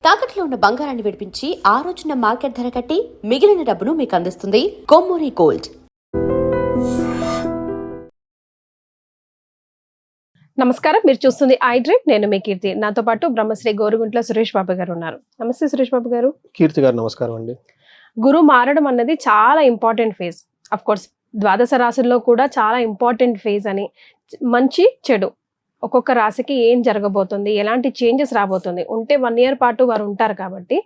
తాకట్లో ఉన్న బంగారాన్ని విడిపించి ఆ రోజున మార్కెట్ ధర కట్టి మిగిలిన డబ్బును మీకు అందిస్తుంది కొమ్మూరి గోల్డ్. నమస్కారం, మీరు చూస్తుంది ఐ డ్రీమ్. నేను మీ కీర్తి. నాతో పాటు బ్రహ్మశ్రీ గోరుగుంట్ల సురేష్ బాబు గారు ఉన్నారు. నమస్తే సురేష్ బాబు గారు. కీర్తి గారు నమస్కారం అండి. గురువు మారడం అన్నది చాలా ఇంపార్టెంట్ ఫేజ్. అఫ్ కోర్స్ ద్వాదశ రాశుల్లో కూడా చాలా ఇంపార్టెంట్ ఫేజ్ అని, మంచి చెడు ఒక్కొక్క రాశికి ఏం జరగబోతుంది, ఎలాంటి చేంజెస్ రాబోతుంది, ఉంటే 1 year పాటు వారు ఉంటారు కాబట్టి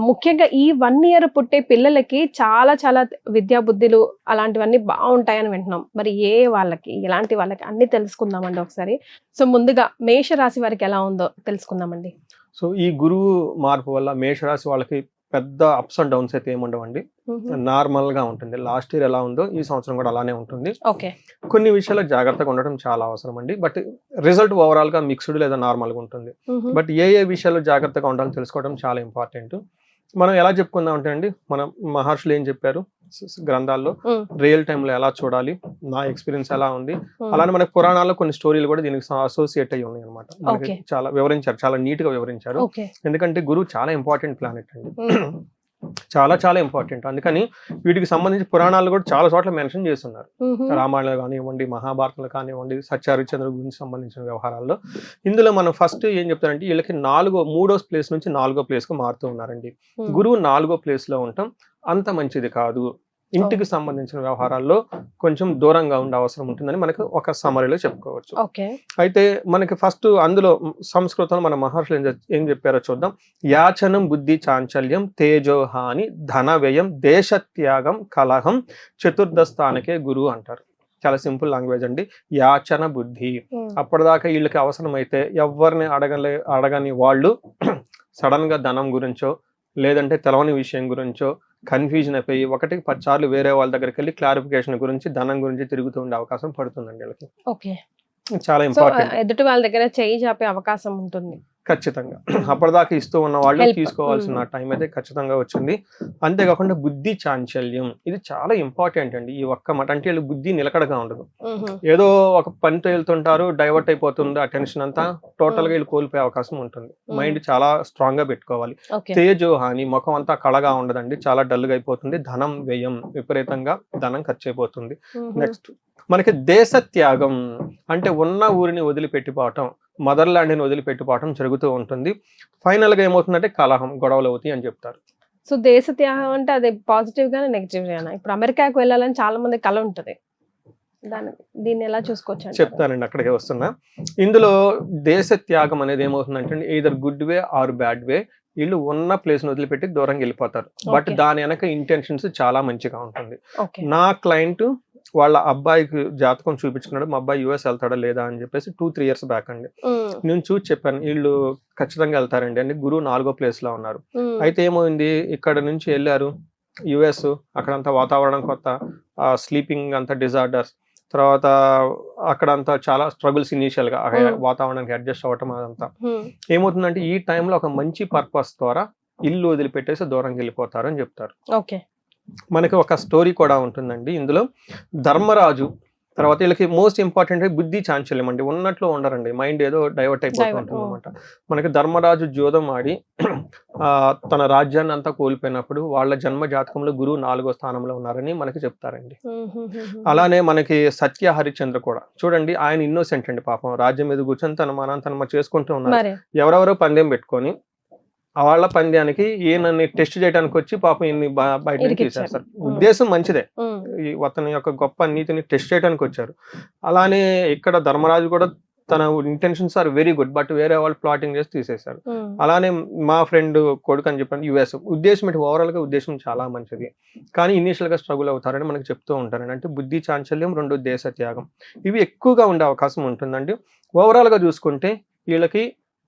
ముఖ్యంగా ఈ 1 year పుట్టే పిల్లలకి చాలా చాలా విద్యా బుద్ధులు అలాంటివన్నీ బాగుంటాయని వింటున్నాం. మరి వాళ్ళకి ఎలాంటి వాళ్ళకి అన్ని తెలుసుకుందామండి ఒకసారి. సో ముందుగా మేష రాశి వారికి ఎలా ఉందో తెలుసుకుందామండి. సో ఈ గురువు మార్పు వల్ల మేషరాశి వాళ్ళకి పెద్ద అప్స్ అండ్ డౌన్స్ అయితే ఏముండవండి, నార్మల్ గా ఉంటుంది. లాస్ట్ ఇయర్ ఎలా ఉందో ఈ సంవత్సరం కూడా అలానే ఉంటుంది. ఓకే, కొన్ని విషయాల్లో జాగ్రత్తగా ఉండడం చాలా అవసరం అండి. బట్ రిజల్ట్ ఓవరాల్ గా మిక్స్డ్ లేదా నార్మల్ గా ఉంటుంది. బట్ ఏ విషయాల్లో జాగ్రత్తగా ఉండాలో తెలుసుకోవడం చాలా ఇంపార్టెంట్. మనం ఎలా చెప్పుకుందాం అంటే అండి, మనం మహర్షులు ఏం చెప్పారు గ్రంథాల్లో, రియల్ టైమ్ లో ఎలా చూడాలి, నా ఎక్స్పీరియన్స్ ఎలా ఉంది, అలానే మనకి పురాణాల్లో కొన్ని స్టోరీలు కూడా దీనికి అసోసియేట్ అయ్యి ఉన్నాయి అనమాట. మనకి చాలా వివరించారు, చాలా నీట్ గా వివరించారు. ఎందుకంటే గురువు చాలా ఇంపార్టెంట్ ప్లానెట్ అండి, చాలా చాలా ఇంపార్టెంట్. అందుకని వీటికి సంబంధించి పురాణాలు కూడా చాలా చోట్ల మెన్షన్ చేస్తున్నారు. రామాయణంలో కానివ్వండి, మహాభారతంలో కానివ్వండి, సత్యహరిశ్చంద్ర గురించి సంబంధించిన వ్యవహారాల్లో. ఇందులో మనం ఫస్ట్ ఏం చెప్తారంటే, వీళ్ళకి 3వ ప్లేస్ నుంచి 4వ ప్లేస్ కు మారుతూ ఉన్నారండి. గురువు 4వ ప్లేస్ లో ఉండటం అంత మంచిది కాదు. ఇంటికి సంబంధించిన వ్యవహారాల్లో కొంచెం దూరంగా ఉండే అవసరం ఉంటుందని మనకు ఒక సమరీలో చెప్పుకోవచ్చు. అయితే మనకి ఫస్ట్ అందులో సంస్కృతంలో మన మహర్షులు ఏం చెప్పారో చూద్దాం. యాచనం బుద్ధి చాంచల్యం తేజోహాని ధన వ్యయం దేశత్యాగం కలహం చతుర్థస్థానకే గురువు అంటారు. చాలా సింపుల్ లాంగ్వేజ్ అండి. యాచన బుద్ధి, అప్పటిదాకా వీళ్ళకి అవసరమైతే ఎవరిని అడగని వాళ్ళు సడన్ గా ధనం గురించో లేదంటే తెలవని విషయం గురించో కన్ఫ్యూజన్ అయిపోయి 1కి 10 సార్లు వేరే వాళ్ళ దగ్గరికి వెళ్ళి క్లారిఫికేషన్ గురించి ధనం గురించి తిరుగుతూ ఉండే అవకాశం పడుతుందండి వీళ్ళకి. ఓకే, చాలా ఇంపార్టెంట్. ఎదుటి వాళ్ళ దగ్గర చేయి చాపే అవకాశం ఉంటుంది ఖచ్చితంగా. అప్పటిదాకా ఇస్తూ ఉన్న వాళ్ళు తీసుకోవాల్సిన టైం అయితే ఖచ్చితంగా వచ్చింది. అంతేకాకుండా బుద్ధి చాంచల్యం, ఇది చాలా ఇంపార్టెంట్ అండి. ఈ ఒక్క మాట అంటే వీళ్ళు బుద్ధి నిలకడగా ఉండదు. ఏదో ఒక పనితో వెళ్తుంటారు, డైవర్ట్ అయిపోతుంది ఆ టెన్షన్ అంతా, టోటల్ గా వీళ్ళు కోల్పోయే అవకాశం ఉంటుంది. మైండ్ చాలా స్ట్రాంగ్ గా పెట్టుకోవాలి. తేజోహాని, ముఖం అంతా కళగా ఉండదండి, చాలా డల్ గా అయిపోతుంది. ధనం వ్యయం, విపరీతంగా ధనం ఖర్చు అయిపోతుంది. నెక్స్ట్ మనకి దేశ త్యాగం అంటే ఉన్న ఊరిని వదిలిపెట్టిపోవటం, మదర్ ల్యాండ్ని వదిలిపెట్టిపోవటం జరుగుతూ ఉంటుంది. ఫైనల్ గా ఏమవుతుందంటే కలహం, గొడవలు అవుతాయి అని చెప్తారు. సో దేశ త్యాగం అంటే అది పాజిటివ్ గానే నెగిటివ్ గానా? ఇప్పుడు అమెరికాకు వెళ్ళాలని చాలా మంది కల ఉంటుంది, దీన్ని ఎలా చూసుకోవచ్చు చెప్తానండి, అక్కడికే వస్తున్నా. ఇందులో దేశ త్యాగం అనేది ఏమవుతుందంటే either good way or bad way, వీళ్ళు ఉన్న ప్లేస్ ని వదిలిపెట్టి దూరంగా వెళ్ళిపోతారు. బట్ దాని వెనక ఇంటెన్షన్స్ చాలా మంచిగా ఉంటుంది. నా క్లయింట్ వాళ్ళ అబ్బాయికి జాతకం చూపించుకున్నాడు, మా అబ్బాయి యుఎస్ వెళ్తాడా లేదా అని చెప్పేసి 2-3 years బ్యాక్ అండి. నేను చూసి చెప్పాను వీళ్ళు ఖచ్చితంగా వెళ్తారండి అని. గురువు 4వ ప్లేస్ లో ఉన్నారు. అయితే ఏమైంది, ఇక్కడ నుంచి వెళ్ళారు యుఎస్, అక్కడంతా వాతావరణం కొత్త, స్లీపింగ్ అంతా డిజార్డర్స్, తర్వాత అక్కడంతా చాలా స్ట్రగుల్స్ ఇనీషియల్ గా వాతావరణానికి అడ్జస్ట్ అవ్వటం. అదంతా ఏమవుతుందంటే ఈ టైంలో ఒక మంచి పర్పస్ ద్వారా ఇల్లు వదిలిపెట్టేసి దూరంగా వెళ్ళిపోతారు అని చెప్తారు. మనకి ఒక స్టోరీ కూడా ఉంటుందండి ఇందులో. ధర్మరాజు తర్వాత వీళ్ళకి మోస్ట్ ఇంపార్టెంట్ బుద్ధి చాంచల్యం అండి, ఉన్నట్లు ఉండరండి, మైండ్ ఏదో డైవర్ట్ అయిపోతూ ఉంటుంది అనమాట. మనకి ధర్మరాజు జోదం ఆడి తన రాజ్యాన్ని అంతా కోల్పోయినప్పుడు వాళ్ళ జన్మ జాతకంలో గురువు 4వ స్థానంలో ఉన్నారని మనకి చెప్తారండి. అలానే మనకి సత్య హరిశ్చంద్ర కూడా చూడండి, ఆయన ఇన్నోసెంట్ అండి, పాపం రాజ్యం మీద కూర్చొని తన చేసుకుంటూ ఉన్నారు. ఎవరెవరో పందెం పెట్టుకొని వాళ్ళ పంద్యానికి ఈయనని టెస్ట్ చేయడానికి వచ్చి పాపం ఈయన్ని బయట తీసేస్తారు. ఉద్దేశం మంచిదే, అతని యొక్క గొప్ప నీతిని టెస్ట్ చేయడానికి వచ్చారు. అలానే ఇక్కడ ధర్మరాజు కూడా తన intentions are very good, but వేరే వాళ్ళు ప్లాటింగ్ చేసి తీసేశారు. అలానే మా ఫ్రెండ్ కొడుకు అని చెప్పాను యుఎస్, ఉద్దేశం ఏంటి, ఓవరాల్ గా ఉద్దేశం చాలా మంచిది, కానీ ఇనీషియల్ గా స్ట్రగుల్ అవుతారని మనకు చెప్తూ ఉంటారండి. అంటే బుద్ధి చాంచల్యం, 2 దేశ త్యాగం, ఇవి ఎక్కువగా ఉండే అవకాశం ఉంటుందండి. ఓవరాల్ గా చూసుకుంటే వీళ్ళకి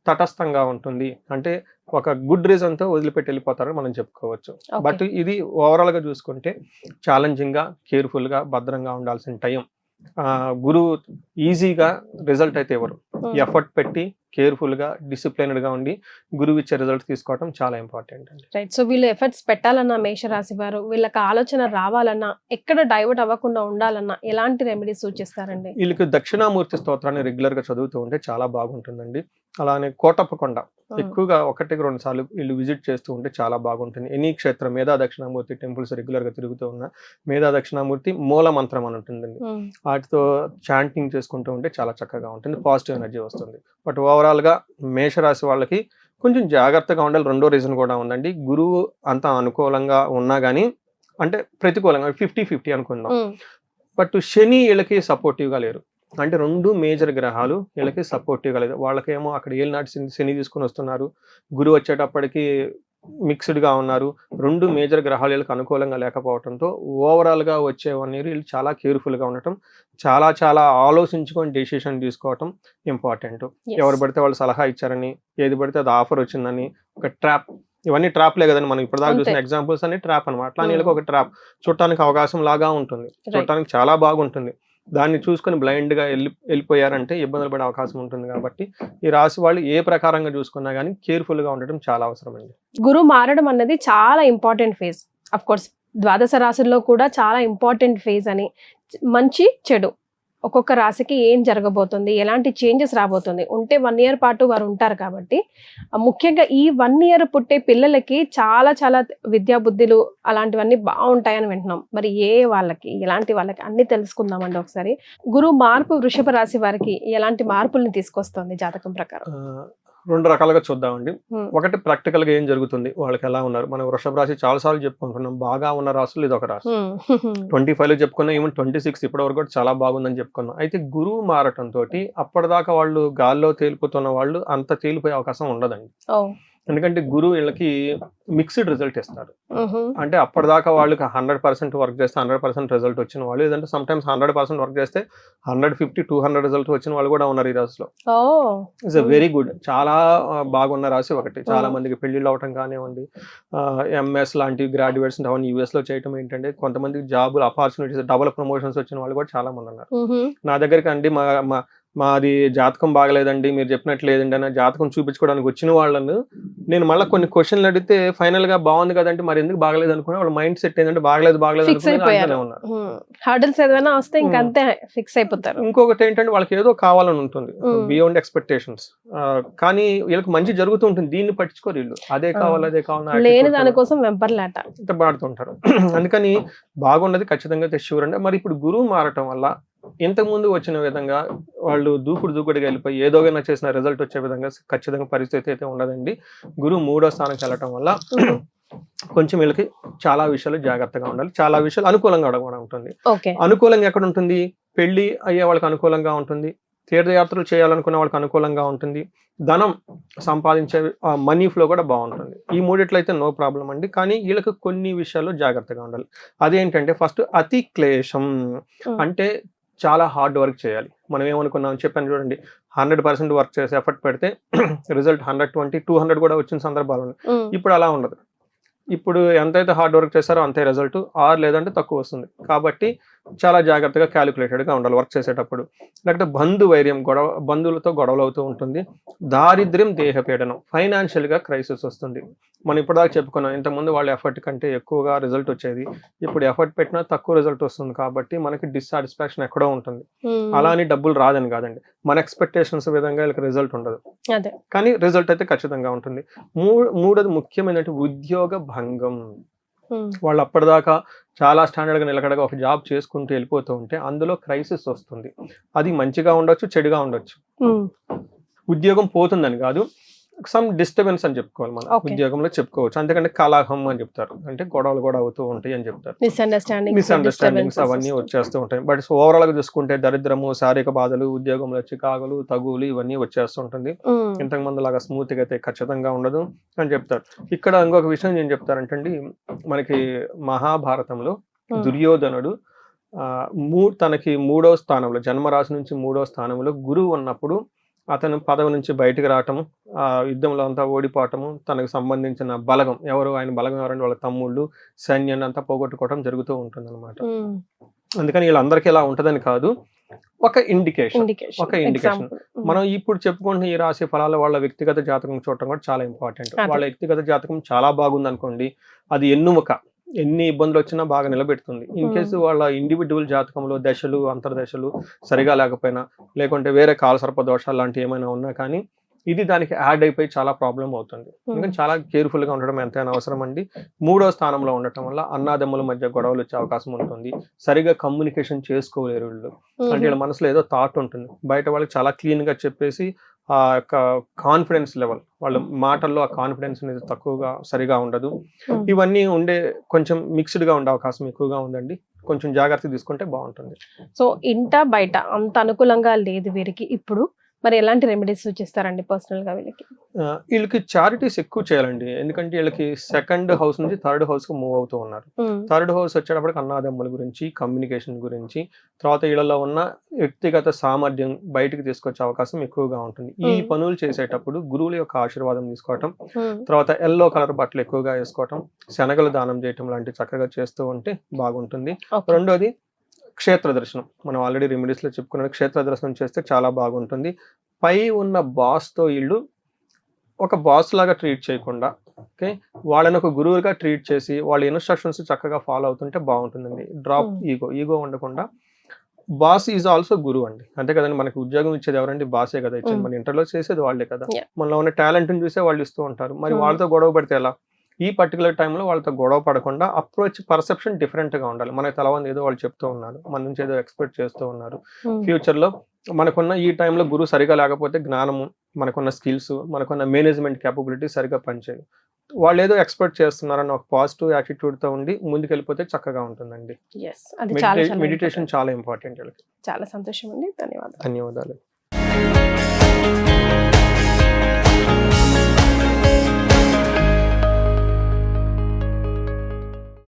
తటస్థంగా ఉంటుంది, అంటే ఒక గుడ్ రీజన్ తో వదిలిపెట్టి వెళ్ళిపోతారని మనం చెప్పుకోవచ్చు. బట్ ఇది ఓవరాల్ గా చూసుకుంటే ఛాలెంజింగ్ గా, కేర్ఫుల్ గా, భద్రంగా ఉండాల్సిన టైం. గురువు ఈజీగా రిజల్ట్ అయితే ఎవరు, ఎఫర్ట్ పెట్టి కేర్ఫుల్ గా డిసిప్లైన్డ్ గా ఉండి గురువు ఇచ్చే రిజల్ట్ తీసుకోవడం చాలా ఇంపార్టెంట్ అండి. రైట్. సో వీళ్ళు ఎఫర్ట్స్ పెట్టాలన్నా మేషరాశి వారు, వీళ్ళకి ఆలోచన రావాలన్నా, ఎక్కడ డైవర్ట్ అవ్వకుండా ఉండాలన్నా ఎలాంటి రెమెడీస్ సూచిస్తారండి? వీళ్ళకి దక్షిణామూర్తి స్తోత్రాన్ని రెగ్యులర్ గా చదువుతూ ఉంటే చాలా బాగుంటుందండి. అలానే కోటప్పకొండ ఎక్కువగా 1-2 సార్లు వీళ్ళు విజిట్ చేస్తూ ఉంటే చాలా బాగుంటుంది. ఎనీ క్షేత్రం మేధా దక్షిణామూర్తి టెంపుల్స్ రెగ్యులర్ గా తిరుగుతూ ఉన్న మేధా దక్షిణామూర్తి మూల మంత్రం అని ఉంటుందండి. వాటితో చాంటింగ్ చేసుకుంటూ ఉంటే చాలా చక్కగా ఉంటుంది, పాజిటివ్ ఎనర్జీ వస్తుంది. బట్ ఓవరాల్ గా మేషరాశి వాళ్ళకి కొంచెం జాగ్రత్తగా ఉండాలి. రెండో రీజన్ కూడా ఉందండి. గురువు అంత అనుకూలంగా ఉన్నా గానీ, అంటే ప్రతికూలంగా 50-50 అనుకుందాం. బట్ శని వీళ్ళకి సపోర్టివ్ గా లేరు. అంటే 2 మేజర్ గ్రహాలు వీళ్ళకి సపోర్టివ్ గా లేదు. వాళ్ళకేమో అక్కడ ఏలినాటి శని తీసుకుని వస్తున్నారు, గురువు వచ్చేటప్పటికి మిక్స్డ్ గా ఉన్నారు. 2 మేజర్ గ్రహాలు వీళ్ళకి అనుకూలంగా లేకపోవడంతో ఓవరాల్ గా వచ్చే 1 year వీళ్ళు చాలా కేర్ఫుల్ గా ఉండటం, చాలా చాలా ఆలోచించుకొని డెసిషన్ తీసుకోవటం ఇంపార్టెంట్. ఎవరు పడితే వాళ్ళు సలహా ఇచ్చారని, ఏది పడితే అది ఆఫర్ వచ్చిందని, ఒక ట్రాప్, ఇవన్నీ ట్రాప్లే కదండి. మనం ఇప్పటిదాకా చూసిన ఎగ్జాంపుల్స్ అన్ని ట్రాప్ అనమాట. అట్లా వీళ్ళకి ఒక ట్రాప్ చూడటానికి అవకాశం లాగా ఉంటుంది, చూడటానికి చాలా బాగుంటుంది. దాన్ని చూసుకొని బ్లైండ్ గా వెళ్ళిపోయారంటే ఇబ్బందులు పడే అవకాశం ఉంటుంది. కాబట్టి ఈ రాశి వాళ్ళు ఏ ప్రకారంగా చూసుకున్నా గానీ కేర్ఫుల్ గా ఉండటం చాలా అవసరం అండి. గురువు మారడం అన్నది చాలా ఇంపార్టెంట్ ఫేజ్. అఫ్ కోర్స్ ద్వాదశ రాశుల్లో కూడా చాలా ఇంపార్టెంట్ ఫేజ్ అని. మంచి చెడు ఒక్కొక్క రాశికి ఏం జరగబోతుంది, ఎలాంటి చేంజెస్ రాబోతుంది, ఉంటే 1 year పాటు వారు ఉంటారు. కాబట్టి ముఖ్యంగా ఈ 1 year పుట్టే పిల్లలకి చాలా చాలా విద్యా బుద్ధులు అలాంటివన్నీ బాగుంటాయని వింటున్నాం. మరి వాళ్ళకి ఎలాంటి వాళ్ళకి అన్ని తెలుసుకుందామండి ఒకసారి. గురువు మార్పు వృషభ రాశి వారికి ఎలాంటి మార్పుల్ని తీసుకొస్తుంది జాతకం ప్రకారం? 2 రకాలుగా చూద్దామండి. ఒకటి ప్రాక్టికల్ గా ఏం జరుగుతుంది, వాళ్ళకి ఎలా ఉన్నారు. మనం వృషభ రాశి చాలా సార్లు చెప్పుకుంటున్నాం, బాగా ఉన్న రాశులు ఇది ఒక రాశి. 25 లో చెప్పుకున్నాం, ఈవెన్ 26 ఇప్పటి వరకు కూడా చాలా బాగుందని చెప్పుకున్నాం. అయితే గురువు మారటం తోటి అప్పటిదాకా వాళ్ళు గాల్లో తేలిపోతున్న వాళ్ళు అంత తేలిపోయే అవకాశం ఉండదండి. ఎందుకంటే గురువు వీళ్ళకి మిక్స్డ్ రిజల్ట్ ఇస్తారు. అంటే అప్పటిదాకా వాళ్ళకి 100% వర్క్ చేస్తే 100% రిజల్ట్ వచ్చిన వాళ్ళు, లేదంటే సమ్ టైమ్స్ 100% వర్క్ చేస్తే 150-200 రిజల్ట్ వచ్చిన వాళ్ళు కూడా ఉన్నారు ఈ రాశిలో. ఇట్స్ వెరీ గుడ్, చాలా బాగున్న రాశి ఒకటి. చాలా మందికి పెళ్లిళ్ళు అవటం కానివ్వండి, ఎంఎస్ లాంటి గ్రాడ్యుయేట్స్ అవన్నీ యూఎస్ లో చేయటం ఏంటంటే కొంతమందికి జాబులు ఆపర్చునిటీస్, డబుల్ ప్రమోషన్స్ వచ్చిన వాళ్ళు కూడా చాలా మంది ఉన్నారు. నా దగ్గరికి అండి మాది జాతకం బాగలేదండి, మీరు చెప్పినట్లు లేదండి అన్న జాతకం చూపించుకోవడానికి వచ్చిన వాళ్ళను నేను మళ్ళీ కొన్ని క్వశ్చన్లు అడిగితే ఫైనల్ గా బాగుంది కదంటే మరి ఎందుకు బాగలేదు అనుకున్నా వాళ్ళ మైండ్ సెట్ ఏంటంటే బాగలేదు ఇంకొకటి ఏంటంటే వాళ్ళకి ఏదో కావాలని ఉంటుంది బియాండ్ ఎక్స్పెక్టేషన్స్. కానీ వీళ్ళకి మంచి జరుగుతూ ఉంటుంది, దీన్ని పట్టించుకోరు వీళ్ళు. అదే కావాలి దానికోసం వెంపర్లాట పాడుతుంటారు. అందుకని బాగున్నది ఖచ్చితంగా తెచ్చివ్వరండి. మరి ఇప్పుడు గురువు మారటం వల్ల ఇంతకు ముందు వచ్చిన విధంగా వాళ్ళు దూకుడుగా వెళ్ళిపోయి ఏదోగా చేసిన రిజల్ట్ వచ్చే విధంగా ఖచ్చితంగా పరిస్థితి అయితే ఉండదండి. గురువు 3వ స్థానానికి వెళ్ళటం వల్ల కొంచెం వీళ్ళకి చాలా విషయాలు జాగ్రత్తగా ఉండాలి, చాలా విషయాలు అనుకూలంగా కూడా ఉంటుంది. అనుకూలంగా ఎక్కడ ఉంటుంది, పెళ్లి అయ్యే వాళ్ళకి అనుకూలంగా ఉంటుంది, తీర్థయాత్రలు చేయాలనుకునే వాళ్ళకి అనుకూలంగా ఉంటుంది, ధనం సంపాదించే మనీ ఫ్లో కూడా బాగుంటుంది. ఈ మూడిట్లయితే నో ప్రాబ్లం అండి. కానీ వీళ్ళకి కొన్ని విషయాల్లో జాగ్రత్తగా ఉండాలి. అదేంటంటే ఫస్ట్ అతి క్లేశం, అంటే చాలా హార్డ్ వర్క్ చేయాలి. మనం ఏమనుకున్నాం చెప్పాను చూడండి, 100% వర్క్ చేసి ఎఫర్ట్ పెడితే రిజల్ట్ 120-200 కూడా వచ్చిన సందర్భాలు ఉన్నాయి. ఇప్పుడు అలా ఉండదు. ఇప్పుడు ఎంతైతే హార్డ్ వర్క్ చేస్తారో అంతే రిజల్ట్, ఆర్ లేదంటే తక్కువ వస్తుంది. కాబట్టి చాలా జాగ్రత్తగా క్యాలిక్యులేటెడ్గా ఉండాలి వర్క్ చేసేటప్పుడు. లేకపోతే బంధువైర్యం, బంధువులతో గొడవలు అవుతూ ఉంటుంది. దారిద్ర్యం, దేహపీడనం, ఫైనాన్షియల్గా క్రైసిస్ వస్తుంది. మనం ఇప్పటిదాకా చెప్పుకున్నాం, ఇంతకుముందు వాళ్ళ ఎఫర్ట్ కంటే ఎక్కువగా రిజల్ట్ వచ్చేది, ఇప్పుడు ఎఫర్ట్ పెట్టినా తక్కువ రిజల్ట్ వస్తుంది. కాబట్టి మనకి డిస్సాటిస్ఫాక్షన్ ఎక్కడో ఉంటుంది. అలా అని డబ్బులు రాదని కాదండి, మన ఎక్స్పెక్టేషన్స్ విధంగా వీళ్ళకి రిజల్ట్ ఉండదు, కానీ రిజల్ట్ అయితే ఖచ్చితంగా ఉంటుంది. మూడోది ముఖ్యమైనటువంటి ఉద్యోగ భంగం. వాళ్ళు అప్పటిదాకా చాలా స్టాండర్డ్ గా నిలకడగా ఒక జాబ్ చేసుకుంటూ వెళ్ళిపోతూ ఉంటే అందులో క్రైసిస్ వస్తుంది. అది మంచిగా ఉండొచ్చు, చెడుగా ఉండొచ్చు. ఉద్యోగం పోతుందని కాదు, సమ్ డిస్టర్బెన్స్ అని చెప్పుకోవాలి, మనం ఉద్యోగంలో చెప్పుకోవచ్చు. అంతేకంటే కలహం అని చెప్తారు, అంటే గొడవలు కూడా అవుతూ ఉంటాయి అని చెప్తారు, మిస్అండర్స్టాండింగ్స్ అవన్నీ వచ్చేస్తూ ఉంటాయి. బట్ ఓవరాల్ గా చూసుకుంటే దరిద్రము, శారీరక బాధలు, ఉద్యోగంలో చికాకులు, తగులు ఇవన్నీ వచ్చేస్తుంటుంది. ఇంతకుముందు లాగా స్మూత్ గా అయితే ఖచ్చితంగా ఉండదు అని చెప్తారు. ఇక్కడ ఇంకొక విషయం ఏం చెప్తారంటండి, మనకి మహాభారతంలో దుర్యోధనుడు తనకి 3వ స్థానంలో, జన్మరాశి నుంచి 3వ స్థానంలో గురువు ఉన్నప్పుడు అతను పదవి నుంచి బయటకు రావటము, యుద్ధంలో అంతా ఓడిపోవటము, తనకు సంబంధించిన బలగం, ఆయన బలగం ఎవరంటే వాళ్ళ తమ్ముళ్ళు, సైన్యాన్ని అంతా పోగొట్టుకోవటం జరుగుతూ ఉంటుంది అనమాట. అందుకని వీళ్ళందరికీ ఇలా ఉంటదని కాదు, ఒక ఇండికేషన్. మనం ఇప్పుడు చెప్పుకుంటున్న ఈ రాశి ఫలాలు వాళ్ళ వ్యక్తిగత జాతకం చూడటం కూడా చాలా ఇంపార్టెంట్. వాళ్ళ వ్యక్తిగత జాతకం చాలా బాగుంది అనుకోండి, అది ఎన్ని ఇబ్బందులు వచ్చినా బాగా నిలబెడుతుంది. ఇన్ కేసు వాళ్ళ ఇండివిజువల్ జాతకంలో దశలు, అంతర్దశలు సరిగా లేకపోయినా, లేకుంటే వేరే కాలసర్ప దోషాలు లాంటివి ఏమైనా ఉన్నా కానీ ఇది దానికి యాడ్ అయిపోయి చాలా ప్రాబ్లం అవుతుంది. ఎందుకంటే చాలా కేర్ఫుల్ గా ఉండడం ఎంతైనా అవసరం అండి. 3వ స్థానంలో ఉండటం వల్ల అన్నాదమ్ముల మధ్య గొడవలు వచ్చే అవకాశం ఉంటుంది. సరిగా కమ్యూనికేషన్ చేసుకోలేరు వీళ్ళు. అంటే వీళ్ళ మనసులో ఏదో థాట్ ఉంటుంది, బయట వాళ్ళకి చాలా క్లీన్ గా చెప్పేసి ఆ యొక్క కాన్ఫిడెన్స్ లెవెల్, వాళ్ళ మాటల్లో ఆ కాన్ఫిడెన్స్ అనేది తక్కువగా సరిగా ఉండదు. ఇవన్నీ ఉండే కొంచెం మిక్స్డ్ గా ఉండే అవకాశం ఎక్కువగా ఉందండి. కొంచెం జాగ్రత్త తీసుకుంటే బాగుంటుంది. సో ఇంట బయట అంత అనుకూలంగా లేదు వీరికి. ఇప్పుడు మరి ఎలాంటి రెమెడీస్ సూచిస్తారండి పర్సనల్ గా వీళ్ళకి? వీళ్ళకి చారిటీస్ ఎక్కువ చేయాలండి. ఎందుకంటే వీళ్ళకి 2nd హౌస్ నుంచి 3rd హౌస్ కు మూవ్ అవుతూ ఉన్నారు. 3rd హౌస్ వచ్చేటప్పటికి అన్నాదమ్ముల గురించి, కమ్యూనికేషన్ గురించి, తర్వాత వీళ్ళలో ఉన్న వ్యక్తిగత సామర్థ్యం బయటికి తీసుకొచ్చే అవకాశం ఎక్కువగా ఉంటుంది. ఈ పనులు చేసేటప్పుడు గురువుల యొక్క ఆశీర్వాదం తీసుకోవటం, తర్వాత ఎల్లో కలర్ బట్టలు ఎక్కువగా వేసుకోవటం, శనగలు దానం చేయటం లాంటివి చక్కగా చేస్తూ ఉంటే బాగుంటుంది. రెండోది క్షేత్ర దర్శనం. మనం ఆల్రెడీ రెమెడీస్ లో చెప్పుకున్న క్షేత్ర దర్శనం చేస్తే చాలా బాగుంటుంది. పై ఉన్న బాస్ తో వీళ్ళు ఒక బాస్ లాగా ట్రీట్ చేయకుండా, ఓకే, వాళ్ళని ఒక గురువుగా ట్రీట్ చేసి వాళ్ళ ఇన్స్ట్రక్షన్స్ చక్కగా ఫాలో అవుతుంటే బాగుంటుందండి. డ్రాప్ ఈగో ఉండకుండా. బాస్ ఈజ్ ఆల్సో గురువు అండి. అంతే కదండి, మనకి ఉద్యోగం ఇచ్చేది ఎవరండి? బాసే కదా ఇచ్చేది. మన ఇంటర్లో చేసేది వాళ్ళే కదా. మనలో ఉన్న టాలెంట్ ని చూసే వాళ్ళు ఇస్తూ ఉంటారు. మరి వాళ్ళతో గొడవ పడితే ఎలా? ఈ పర్టికులర్ టైంలో వాళ్ళతో గొడవ పడకుండా అప్రోచ్ పర్సెప్షన్ డిఫరెంట్ గా ఉండాలి. మనకి తెలవంది ఏదో వాళ్ళు చెప్తూ ఉన్నారు, మన నుంచి ఏదో ఎక్స్పెక్ట్ చేస్తూ ఉన్నారు. ఫ్యూచర్ లో మనకున్న ఈ టైంలో గురువు సరిగా లేకపోతే జ్ఞానము, మనకున్న స్కిల్స్, మనకున్న మేనేజ్మెంట్ క్యాపబిలిటీ సరిగా పనిచేయదు. వాళ్ళు ఏదో ఎక్స్పెక్ట్ చేస్తున్నారన్న ఒక పాజిటివ్ యాటిట్యూడ్ తో ఉండి ముందుకెళ్ళిపోతే చక్కగా ఉంటుందండి. మెడిటేషన్ చాలా ఇంపార్టెంట్. చాలా సంతోషం అండి. ధన్యవాదాలు. ధన్యవాదాలు.